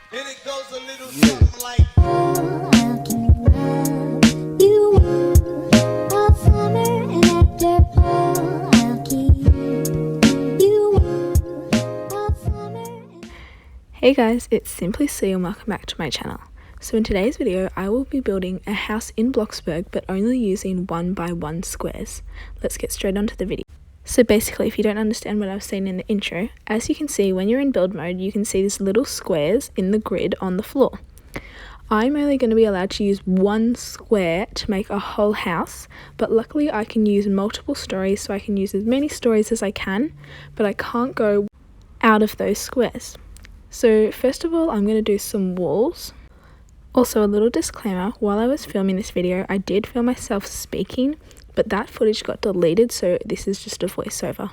And it goes a little something like Hey guys, it's Simply C and welcome back to my channel. So in today's video, I will be building a house in Bloxburg but only using 1x1 squares. Let's get straight onto the video. So basically, if you don't understand what I was saying in the intro, as you can see when you're in build mode, you can see these little squares in the grid on the floor. I'm only going to be allowed to use one square to make a whole house, but luckily I can use multiple stories, so I can use as many stories as I can, but I can't go out of those squares. So first of all, I'm going to do some walls. Also, a little disclaimer, while I was filming this video, I did film myself speaking, but that footage got deleted, so this is just a voiceover.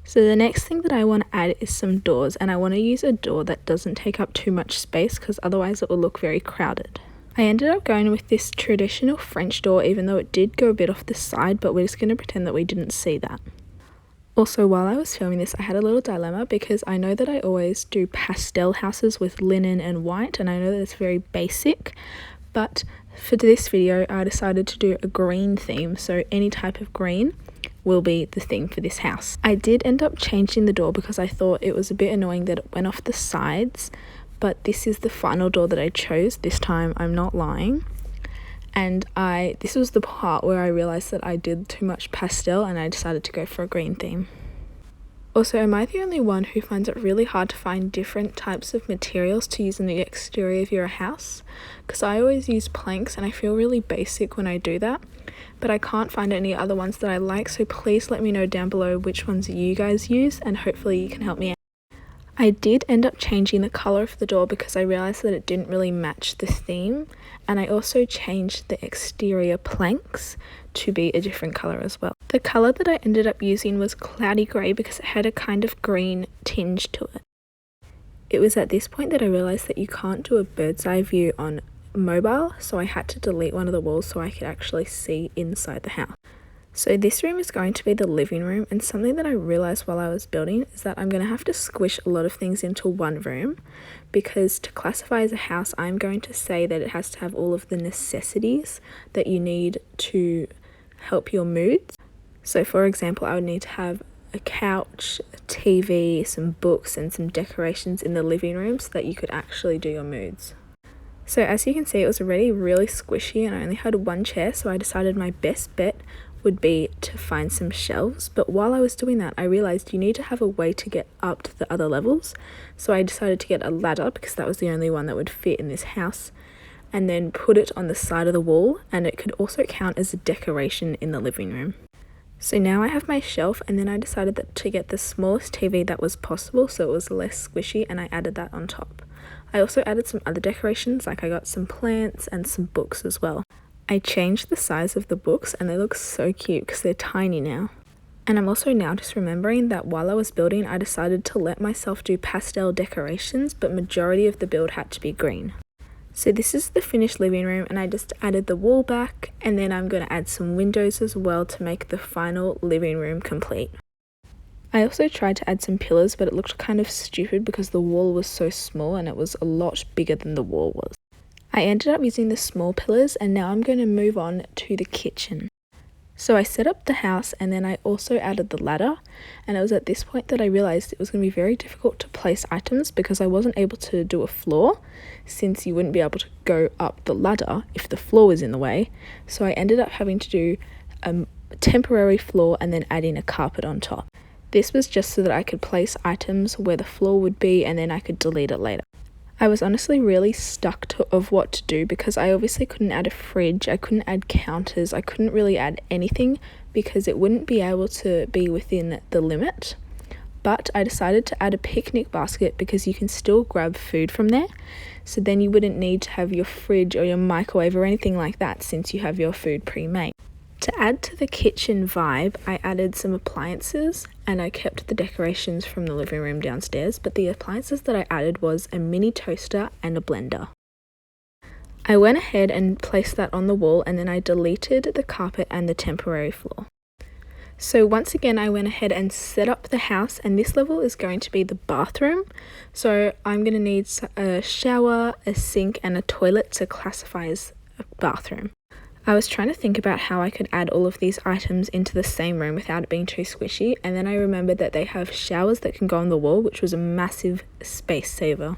So the next thing that I want to add is some doors, and I want to use a door that doesn't take up too much space because otherwise it will look very crowded. I ended up going with this traditional French door, even though it did go a bit off the side, but we're just going to pretend that we didn't see that. Also, while I was filming this, I had a little dilemma because I know that I always do pastel houses with linen and white, and I know that it's very basic, but for this video I decided to do a green theme, so any type of green will be the theme for this house. I did end up changing the door because I thought it was a bit annoying that it went off the sides, but this is the final door that I chose this time, I'm not lying. And this was the part where I realised that I did too much pastel and I decided to go for a green theme. Also, am I the only one who finds it really hard to find different types of materials to use in the exterior of your house? Because I always use planks and I feel really basic when I do that, but I can't find any other ones that I like, so please let me know down below which ones you guys use and hopefully you can help me out. I did end up changing the colour of the door because I realised that it didn't really match the theme, and I also changed the exterior planks to be a different colour as well. The colour that I ended up using was cloudy grey because it had a kind of green tinge to it. It was at this point that I realised that you can't do a bird's eye view on mobile, so I had to delete one of the walls so I could actually see inside the house. So this room is going to be the living room, and something that I realised while I was building is that I'm going to have to squish a lot of things into one room, because to classify as a house I'm going to say that it has to have all of the necessities that you need to help your moods. So for example, I would need to have a couch, a TV, some books and some decorations in the living room so that you could actually do your moods. So as you can see, it was already really squishy and I only had one chair, so I decided my best bet would be to find some shelves, but while I was doing that I realized you need to have a way to get up to the other levels, so I decided to get a ladder because that was the only one that would fit in this house, and then put it on the side of the wall, and it could also count as a decoration in the living room. So now I have my shelf, and then I decided to get the smallest TV that was possible so it was less squishy, and I added that on top. I also added some other decorations, like I got some plants and some books as well. I changed the size of the books and they look so cute because they're tiny now. And I'm also now just remembering that while I was building I decided to let myself do pastel decorations, but majority of the build had to be green. So this is the finished living room, and I just added the wall back, and then I'm going to add some windows as well to make the final living room complete. I also tried to add some pillars, but it looked kind of stupid because the wall was so small and it was a lot bigger than the wall was. I ended up using the small pillars, and now I'm going to move on to the kitchen. So I set up the house and then I also added the ladder, and it was at this point that I realized it was going to be very difficult to place items because I wasn't able to do a floor, since you wouldn't be able to go up the ladder if the floor was in the way. So I ended up having to do a temporary floor and then adding a carpet on top. This was just so that I could place items where the floor would be and then I could delete it later. I was honestly really stuck of what to do because I obviously couldn't add a fridge, I couldn't add counters, I couldn't really add anything because it wouldn't be able to be within the limit. But I decided to add a picnic basket because you can still grab food from there, so then you wouldn't need to have your fridge or your microwave or anything like that since you have your food pre-made. To add to the kitchen vibe, I added some appliances and I kept the decorations from the living room downstairs, but the appliances that I added was a mini toaster and a blender. I went ahead and placed that on the wall, and then I deleted the carpet and the temporary floor. So once again, I went ahead and set up the house, and this level is going to be the bathroom. So I'm going to need a shower, a sink, and a toilet to classify as a bathroom. I was trying to think about how I could add all of these items into the same room without it being too squishy, and then I remembered that they have showers that can go on the wall, which was a massive space saver.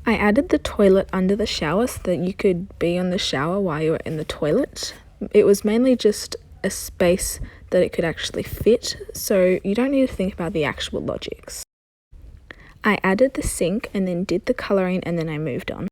I added the toilet under the shower so that you could be on the shower while you were in the toilet. It was mainly just a space that it could actually fit, so you don't need to think about the actual logics. I added the sink and then did the colouring, and then I moved on.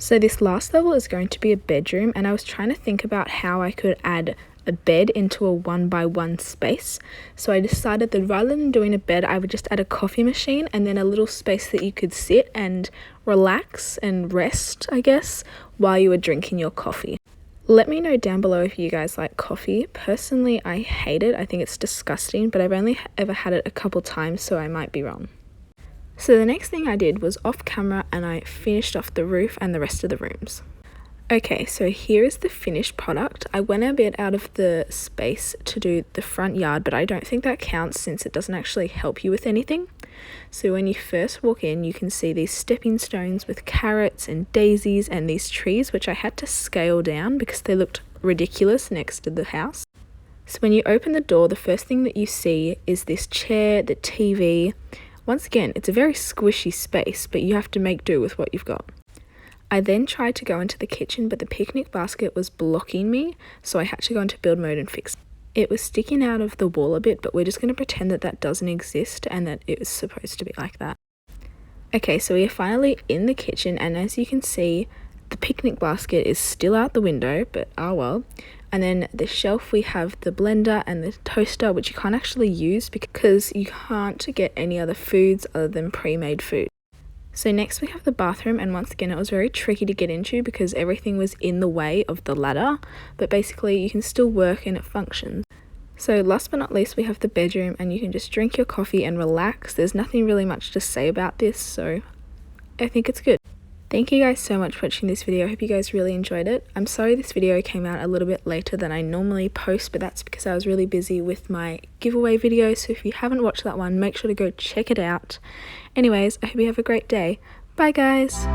So this last level is going to be a bedroom, and I was trying to think about how I could add a bed into a 1x1 space. So I decided that rather than doing a bed, I would just add a coffee machine and then a little space that you could sit and relax and rest, I guess, while you were drinking your coffee. Let me know down below if you guys like coffee. Personally, I hate it. I think it's disgusting, but I've only ever had it a couple times, so I might be wrong. So the next thing I did was off camera, and I finished off the roof and the rest of the rooms. Okay, so here is the finished product. I went a bit out of the space to do the front yard, but I don't think that counts since it doesn't actually help you with anything. So when you first walk in, you can see these stepping stones with carrots and daisies and these trees, which I had to scale down because they looked ridiculous next to the house. So when you open the door, the first thing that you see is this chair, the TV. Once again, it's a very squishy space, but you have to make do with what you've got. I then tried to go into the kitchen, but the picnic basket was blocking me, so I had to go into build mode and fix it. It was sticking out of the wall a bit, but we're just going to pretend that that doesn't exist and that it was supposed to be like that. Okay, so we are finally in the kitchen, and as you can see, the picnic basket is still out the window, but oh well. And then the shelf, we have the blender and the toaster, which you can't actually use because you can't get any other foods other than pre-made food. So next we have the bathroom, and once again it was very tricky to get into because everything was in the way of the ladder, but basically you can still work and it functions. So last but not least, we have the bedroom, and you can just drink your coffee and relax. There's nothing really much to say about this, so I think it's good. Thank you guys so much for watching this video. I hope you guys really enjoyed it. I'm sorry this video came out a little bit later than I normally post, but that's because I was really busy with my giveaway video, so if you haven't watched that one, make sure to go check it out. Anyways, I hope you have a great day. Bye guys!